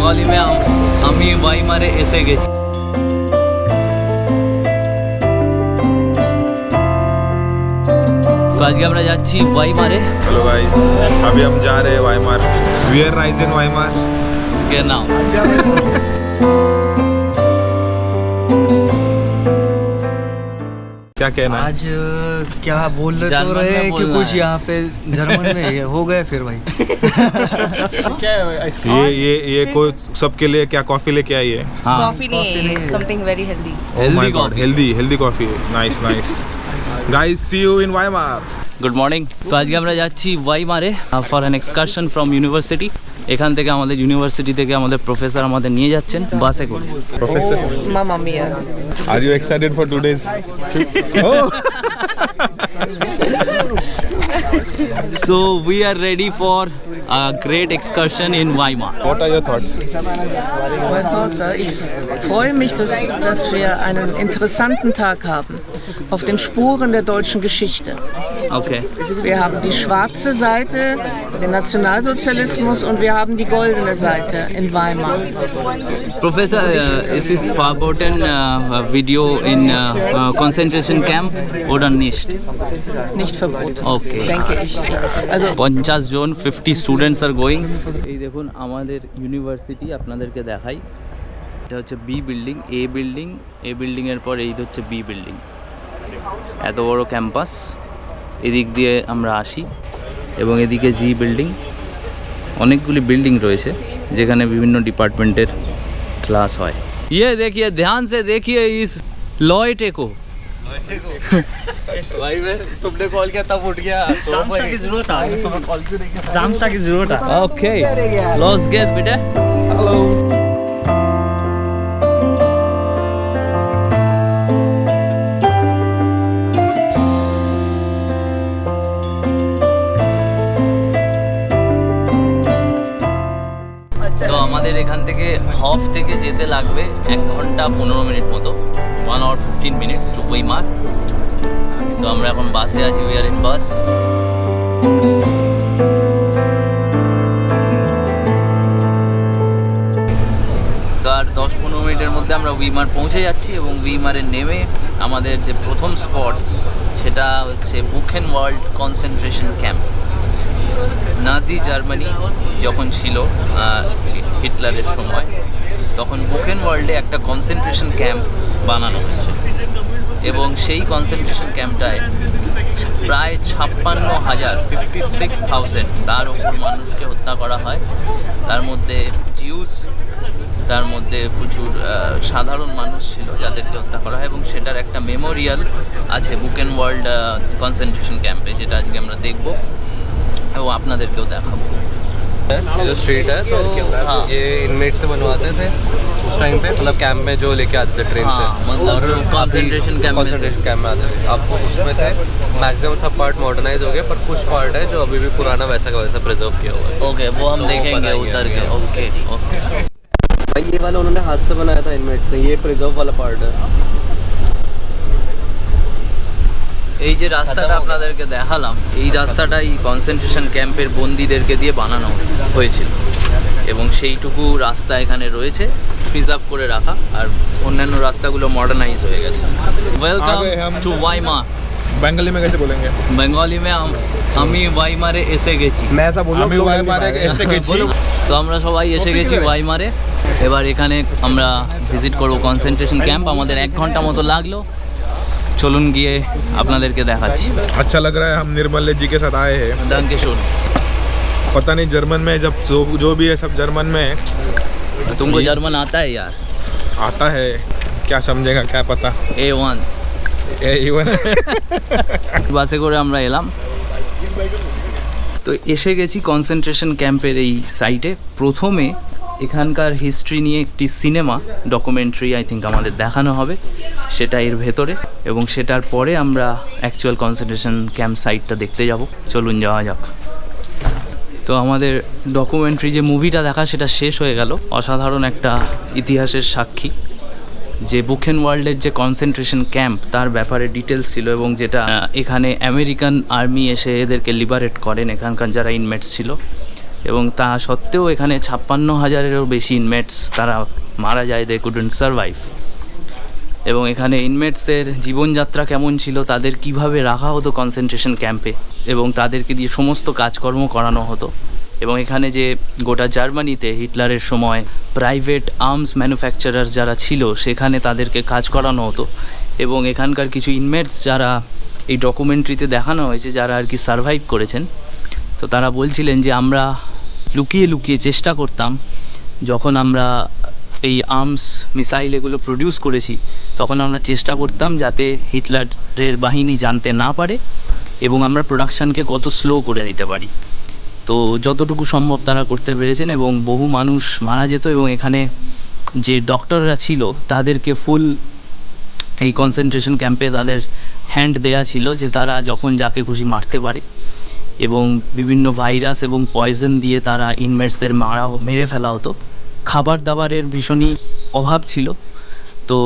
Bengali মে আমি ওয়াইমারে এসে গেছি। तो आज के আমরা যাচ্ছি ওয়াইমারে। हेलो गाइस, अभी हम जा रहे हैं Weimar. We are rising Weimar. genau क्या कहना है? आज क्या बोल रहे तो जर्मन में रहे कि बोलना कुछ है। यहाँ पे जर्मन में ये हो गए फिर भाई। ये कोई सबके लिए क्या कॉफी लेके आई है? हाँ कॉफी नहीं है, something very healthy. Healthy coffee. Healthy coffee. Nice nice. Guys, see you in Weimar. Good morning. তো আজকে আমরা যাচ্ছি ওয়াইমারে for an excursion from university. এখান থেকে আমাদের ইউনিভার্সিটি থেকে আমাদের প্রফেসর আমাদের নিয়ে যাচ্ছেন বাসে করে। प्रोफेसर, मामा मिया। Are you excited for today's? Oh, So we are ready for a great excursion in Weimar. what are your thoughts? Meine Thoughts, ich freue mich, dass wir einen interessanten Tag haben auf den Spuren der deutschen Geschichte. Okay. Wir haben die schwarze Seite, den Nationalsozialismus, und wir haben die goldene Seite in Weimar. Professor, ist es verboten Video in concentration camp oder nicht? Nicht verboten, Okay. denke ich. Also 50 জন 50 students are going. এই দেখুন আমাদের university আপনাদেরকে দেখাই। এটা হচ্ছে B building, এ building এর পর এই হচ্ছে বি বিল্ডিং। এত বড় ক্যাম্পাস। এদিক দিয়ে আমরা আসি এবং এদিকে জি বিল্ডিং। অনেকগুলি বিল্ডিং রয়েছে যেখানে বিভিন্ন ডিপার্টমেন্টের ক্লাস হয়। ये देखिए, ध्यान से देखिए इस लॉयटे को। भाई मैं तुमने कॉल किया तब उठ गया। सामसा की जरूरत आ गई, सुबह कॉल क्यों नहीं किया? सामसा की जरूरत आ। ओके, लॉस गेट बेटा। हेलो। তো আমাদের এখান থেকে হফ থেকে যেতে লাগবে 1 ঘন্টা 15 মিনিট মতো, 1 hour 15 minutes টু ওয়াইমার। তো আমরা এখন বাসে আছি, উই আর ইন বাস। তো আর 10-15 মিনিটের মধ্যে আমরা উইমার পৌঁছে যাচ্ছি এবং উইমারে নেমে আমাদের যে প্রথম স্পট সেটা হচ্ছে বুখেনওয়াল্ড কনসেন্ট্রেশন ক্যাম্প। নাজি জার্মানি যখন ছিল হিটলারের সময়, তখন বুখেনওয়াল্ডে একটা কনসেন্ট্রেশন ক্যাম্প বানানো হয়েছে এবং সেই কনসেন্ট্রেশন ক্যাম্পটায় প্রায় 56,000 তার ওপর মানুষকে হত্যা করা হয়। তার মধ্যে জিউস, তার মধ্যে প্রচুর সাধারণ মানুষ ছিল যাদেরকে হত্যা করা হয় এবং সেটার একটা মেমোরিয়াল আছে বুখেনওয়াল্ড কনসেন্ট্রেশন ক্যাম্পে, যেটা আজকে আমরা দেখব এবং আপনাদেরকেও দেখাবো। जो स्ट्रीट है तो हाँ। ये इनमेट से बनवाते थे उस टाइम पे, मतलब कैंप में जो लेके आते थे ट्रेन से। हाँ, मतलब और concentration camp में कंसंट्रेशन कैंप में आते थे। आपको उसमें से मैक्सिमम सब पार्ट मॉडर्नाइज हो गए, पर कुछ पार्ट है जो अभी भी पुराना वैसा का वैसा प्रिजर्व किया हुआ है। ओके, वो हम देखेंगे उतर के। Okay okay. भाई ये वाला उन्होंने हाथ से बनाया था इनमेट से, ये प्रिजर्व वाला पार्ट है। এই যে রাস্তাটা আপনাদেরকে দেখালাম, এই রাস্তাটাই কনসেন্ট্রেশন ক্যাম্পের বন্দীদেরকে দিয়ে বানানো হয়েছিল এবং সেইটুকু রাস্তা এখানে রয়েছে প্রিজার্ভ করে রাখা, আর অন্যান্য রাস্তাগুলো মডার্নাইজ হয়ে গেছে। ওয়েলকাম आगे हम টু ওয়াইমার। बंगाली में कैसे बोलेंगे? বেঙ্গলি মে আমি ওয়াইমারে এসে গেছি। मैं ऐसा बोल আমি ওয়াইমারে এসে গেছি। তো আমরা সবাই এসে গেছি ওয়াইমারে। এবার এখানে আমরা ভিজিট করব কনসেন্ট্রেশন ক্যাম্প। আমাদের 1 ঘন্টা মতো লাগলো। চলুন গিয়ে আপনাদেরকে দেখাচ্ছি। अच्छा लग रहा है, हम निर्मल जी के साथ आए हैं। ডানকে শুন। पता नहीं जर्मन में जब जो भी है सब जर्मन में है। तुमको जर्मन आता है यार? आता है, क्या समझेगा क्या पता। A1 इवन বাসে করে আমরা এলাম। তো এসে গেছি কনসেন্ট্রেশন ক্যাম্পের এই সাইটে। প্রথমে এখানকার হিস্ট্রি নিয়ে একটি সিনেমা ডকুমেন্টারি আই থিঙ্ক আমাদের দেখানো হবে, সেটা এর ভেতরে, এবং সেটার পরে আমরা অ্যাকচুয়াল কনসেন্ট্রেশন ক্যাম্প সাইটটা দেখতে যাব। চলুন যাওয়া যাক। তো আমাদের ডকুমেন্টারি যে মুভিটা দেখা সেটা শেষ হয়ে গেল। অসাধারণ একটা ইতিহাসের সাক্ষী, যে বুখেনওয়াল্ডের যে কনসেন্ট্রেশন ক্যাম্প তার ব্যাপারে ডিটেলস ছিল এবং যেটা এখানে আমেরিকান আর্মি এসে এদেরকে লিবারেট করেন, এখানকার যারা ইনমেটস ছিল, এবং তা সত্ত্বেও এখানে 56,000-এরও বেশি ইনমেটস তারা মারা যায়, দে কুডন্ট সারভাইভ। এবং এখানে ইনমেটসদের জীবনযাত্রা কেমন ছিল, তাদের কিভাবে রাখা হতো কনসেন্ট্রেশন ক্যাম্পে, এবং তাদেরকে দিয়ে সমস্ত কাজকর্ম করানো হতো। এবং এখানে যে গোটা জার্মানিতে হিটলারের সময় প্রাইভেট আর্মস ম্যানুফ্যাকচারার যারা ছিল সেখানে তাদেরকে কাজ করানো হতো। এবং এখানকার কিছু ইনমেটস যারা এই ডকুমেন্টারিতে দেখানো হয়েছে, যারা আর কি সারভাইভ করেছেন, তো তারা বলছিলেন যে আমরা লুকিয়ে লুকিয়ে চেষ্টা করতাম, যখন আমরা এই আর্মস মিসাইল এগুলো প্রডিউস করেছি তখন আমরা চেষ্টা করতাম যাতে হিটলারের বাহিনী জানতে না পারে এবং আমরা প্রোডাকশানকে কত স্লো করে দিতে পারি। তো যতটুকু সম্ভব তারা করতে পেরেছেন এবং বহু মানুষ মারা যেত। এবং এখানে যে ডক্টররা ছিল তাদেরকে ফুল এই কনসেন্ট্রেশন ক্যাম্পে তাদের হ্যান্ড দেয়া ছিল যে তারা যখন যাকে খুশি মারতে পারে, এবং বিভিন্ন ভাইরাস এবং পয়জন দিয়ে তারা ইনমেটসদের মেরে ফেলা হতো। খাবার দাবারের ভীষণই অভাব ছিল, তো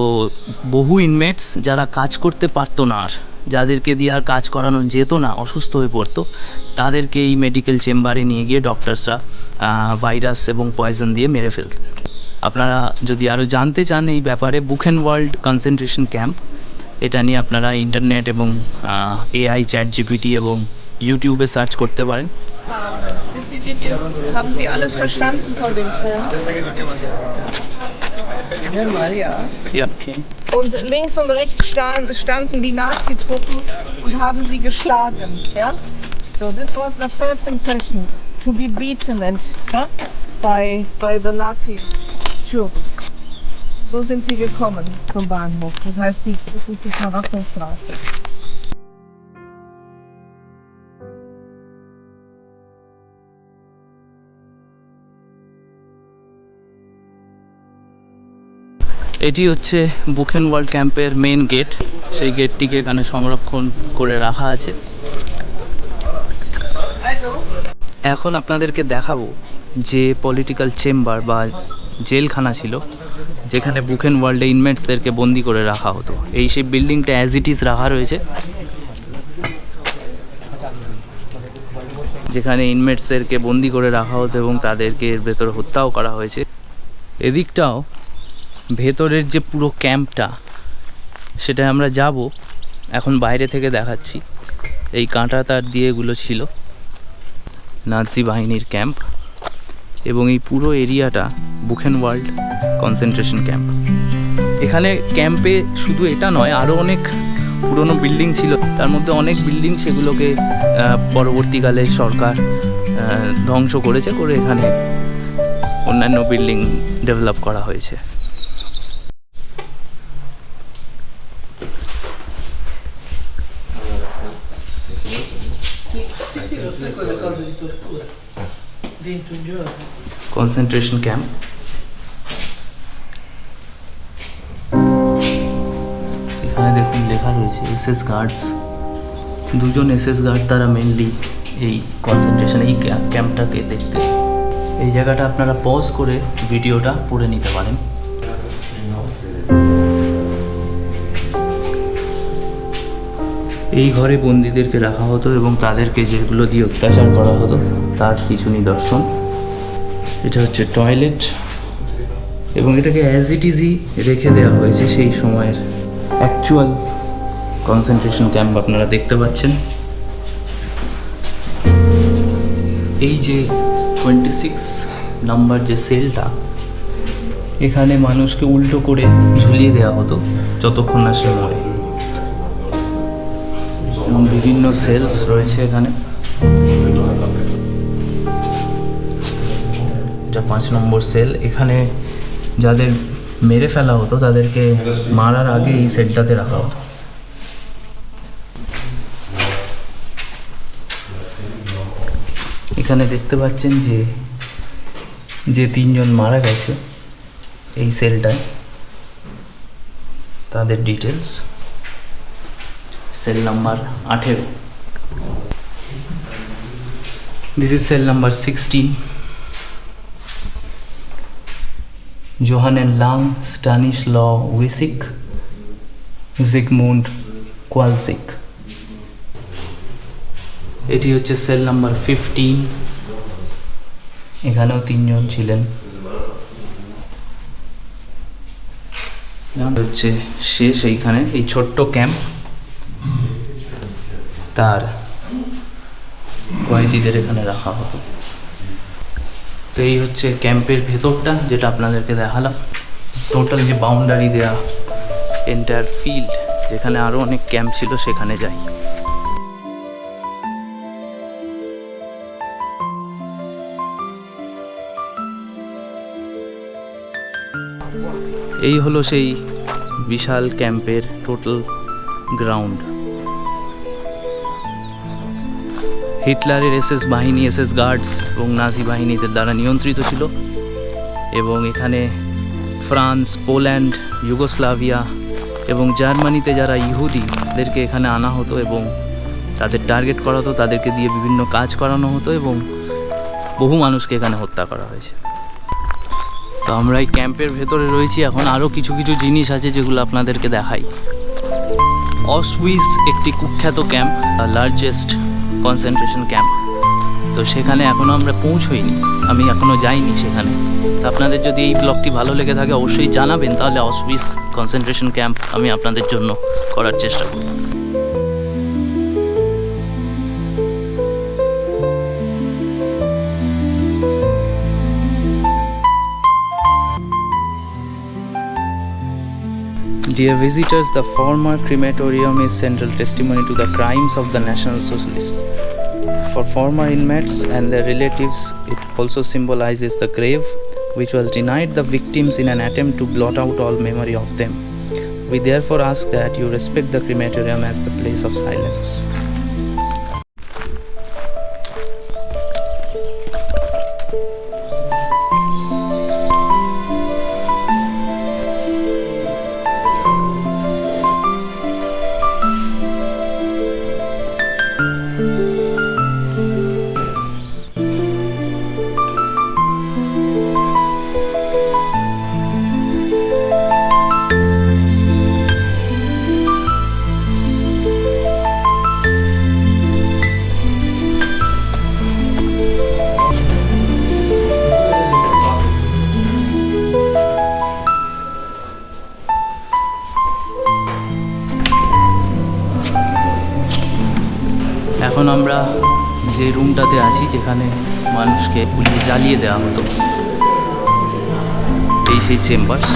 বহু ইনমেটস যারা কাজ করতে পারতো না, আর যাদেরকে দিয়ে আর কাজ করানো যেত না, অসুস্থ হয়ে পড়তো, তাদেরকে এই মেডিকেল চেম্বারে নিয়ে গিয়ে ডক্টরসরা ভাইরাস এবং পয়জন দিয়ে মেরে ফেলতেন। আপনারা যদি আরও জানতে চান এই ব্যাপারে, বুখেনওয়াল্ড কনসেন্ট্রেশন ক্যাম্প, এটা নিয়ে আপনারা ইন্টারনেট এবং AI, ChatGPT এবং ইউটিউবে সার্চ করতে পারেন। Haben Sie alles verstanden von dem Film? Ja, okay. Und links und rechts standen die Nazi-Truppen und haben sie geschlagen. Ja? So, this was the first impression, to be beaten and by the Nazi troops. So sind sie gekommen zum Bahnhof. Das heißt, das ist die Verwachungsstraße. এটি হচ্ছে বুখেনওয়াল্ড ক্যাম্পের main gate. সেই গেটটিকে এখানে সংরক্ষণ করে রাখা আছে। এখন আপনাদেরকে দেখাবো যে পলিটিক্যাল চেম্বার বা জেলখানা ছিল, যেখানে বুখেনওয়াল্ডে ইনমেটসদেরকে বন্দি করে রাখা হতো। এই সেই বিল্ডিংটা অ্যাজ ইট ইজ রাখা রয়েছে, যেখানে ইনমেটসদেরকে বন্দি করে রাখা হতো এবং তাদেরকে এর ভেতরে হত্যাও করা হয়েছে। এদিকটাও ভেতরের যে পুরো ক্যাম্পটা, সেটা আমরা যাব, এখন বাইরে থেকে দেখাচ্ছি। এই কাঁটা তার দিয়ে এগুলো ছিল নাৎসি বাহিনীর ক্যাম্প, এবং এই পুরো এরিয়াটা বুখেনওয়াল্ড কনসেন্ট্রেশন ক্যাম্প। এখানে ক্যাম্পে শুধু এটা নয়, আরও অনেক পুরনো বিল্ডিং ছিল, তার মধ্যে অনেক বিল্ডিং সেগুলোকে পরবর্তীকালে সরকার ধ্বংস করেছে, করে এখানে অন্যান্য বিল্ডিং ডেভেলপ করা হয়েছে। Concentration camp. এখানে দেখুন লেখা রয়েছে SS গার্ডস। দুজন SS গার্ড তারা মেনলি এই কনসেন্ট্রেশন এই ক্যাম্পটাকে দেখতে। এই জায়গাটা আপনারা পজ করে ভিডিওটা পড়ে নিতে পারেন। এই ঘরে বন্দীদেরকে রাখা হতো এবং তাদেরকে যেগুলো দিয়ে অত্যাচার করা হতো তার কিছু নিদর্শন। এটা হচ্ছে টয়লেট, এবং এটাকে অ্যাজ ইট ইজই রেখে দেওয়া হয়েছে। সেই সময়ের অ্যাকচুয়াল কনসেন্ট্রেশন ক্যাম্প আপনারা দেখতে পাচ্ছেন। এই যে 26 নাম্বার যে সেলটা, এখানে মানুষকে উল্টো করে ঝুলিয়ে দেওয়া হতো যতক্ষণ না সে মরে। এবং বিভিন্ন সেলস রয়েছে এখানে। এটা 5 নম্বর সেল। এখানে যাদের মেরে ফেলা হতো তাদেরকে মারার আগে এই সেলটাতে রাখা হতো। এখানে দেখতে পাচ্ছেন যে 3 জন মারা গেছে এই সেলটায়, তাদের details. Cell number 18। This is cell number 16। Johannes Lang, Stanislaw Wisik, Zygmunt Kowalczyk। এটি হচ্ছে সেল নাম্বার 15। এখানেও 3 জন ছিলেন। হচ্ছে শেষ এইখানে এই ছোট্ট ক্যাম্প, তার কয়েদিদের এখানে রাখা হতো। তো এই হচ্ছে ক্যাম্পের ভেতরটা, যেটা আপনাদেরকে দেখালাম। টোটাল যে বাউন্ডারি দেয়া এন্টায়ার ফিল্ড, যেখানে আরও অনেক ক্যাম্প ছিল, সেখানে যাই। এই হলো সেই বিশাল ক্যাম্পের টোটাল গ্রাউন্ড। হিটলারের এসএস বাহিনী, এসএস গার্ডস এবং নাজি বাহিনীদের দ্বারা নিয়ন্ত্রিত ছিল, এবং এখানে ফ্রান্স, পোল্যান্ড, যুগোস্লাভিয়া এবং জার্মানিতে যারা ইহুদিদেরকে এখানে আনা হতো এবং তাদের টার্গেট করা হতো, তাদেরকে দিয়ে বিভিন্ন কাজ করানো হতো এবং বহু মানুষকে এখানে হত্যা করা হয়েছে। তো আমরা এই ক্যাম্পের ভেতরে রয়েছি এখন। আরও কিছু কিছু জিনিস আছে যেগুলো আপনাদেরকে দেখাই। অসউইজ একটি কুখ্যাত ক্যাম্প, লার্জেস্ট কনসেন্ট্রেশন ক্যাম্প। তো সেখানে এখনও আমরা পৌঁছইনি, আমি এখনও যাইনি সেখানে। তো আপনাদের যদি এই ব্লগটি ভালো লেগে থাকে অবশ্যই জানাবেন, তাহলে অসউইজ কনসেন্ট্রেশন ক্যাম্প আমি আপনাদের জন্য করার চেষ্টা করব। Dear visitors, the former crematorium is central testimony to the crimes of the National Socialists. For former inmates and their relatives, it also symbolizes the grave which was denied the victims in an attempt to blot out all memory of them. We therefore ask that you respect the crematorium as the place of silence. এখন আমরা যে রুমটাতে আছি, যেখানে মানুষকে পুড়িয়ে জ্বালিয়ে দেওয়া হতো, এই সেই চেম্বার্স।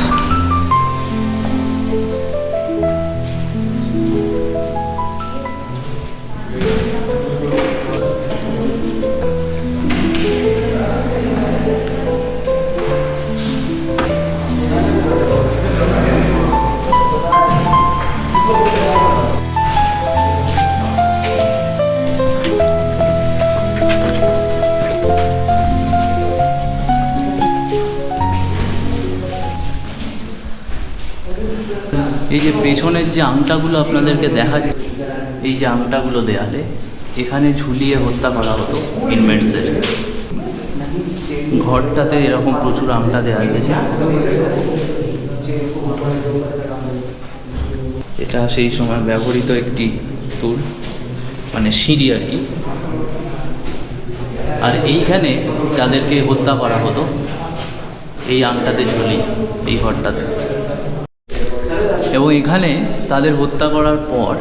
এই যে পেছনের যে আংটাগুলো আপনাদেরকে দেখাচ্ছে, এই যে আংটাগুলো দেয়ালে এখানে ঝুলিয়ে হত্যা করা হতো ইনমেটসদের। ঘরটাতে এরকম প্রচুর আংটা দেওয়া হয়েছে। এটা সেই সময় ব্যবহৃত একটি টুল, মানে সিঁড়ি আর কি। আর এইখানে তাদেরকে হত্যা করা হতো এই আংটাতে ঝুলিয়ে, এই ঘরটাতে। এবং এখানে তাদের হত্যা করার পর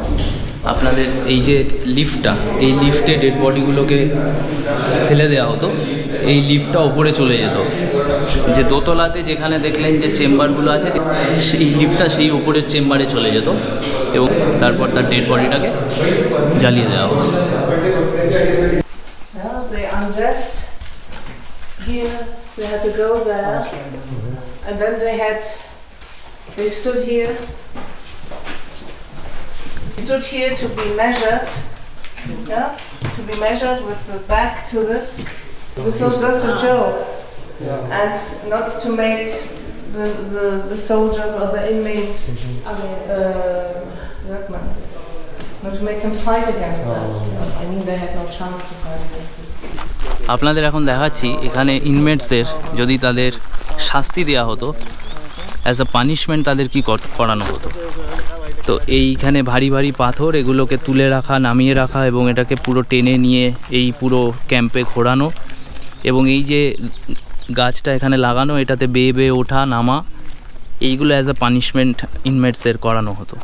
আপনাদের এই যে লিফটটা, এই লিফটে ডেড বডিগুলোকে ফেলে দেওয়া হতো। এই লিফটটা ওপরে চলে যেত, যে দোতলাতে যেখানে দেখলেন যে চেম্বারগুলো আছে, সেই লিফটটা সেই ওপরের চেম্বারে চলে যেত এবং তারপর তার ডেড বডিটাকে জ্বালিয়ে দেওয়া হতো। They undressed here, they had to go there, and then they stood here to be measured, to be measured with the back to this. This was just a joke, and not to make the soldiers or the inmates, not to make them fight against them. I mean, they had no chance to fight against it. আপনাদের এখন দেখাচ্ছি এখানে ইনমেটসদের যদি তাদের শাস্তি দেওয়া হতো, as a punishment তাদের কী করানো হতো। তো এইখানে ভারী ভারী পাথর, এগুলোকে তুলে রাখা, নামিয়ে রাখা এবং এটাকে পুরো টেনে নিয়ে এই পুরো ক্যাম্পে ঘোরানো, এবং এই যে গাছটা এখানে লাগানো, এটাতে বেয়ে বেয়ে ওঠা নামা, এইগুলো অ্যাজ আ পানিশমেন্ট ইনমেটসদের করানো হতো।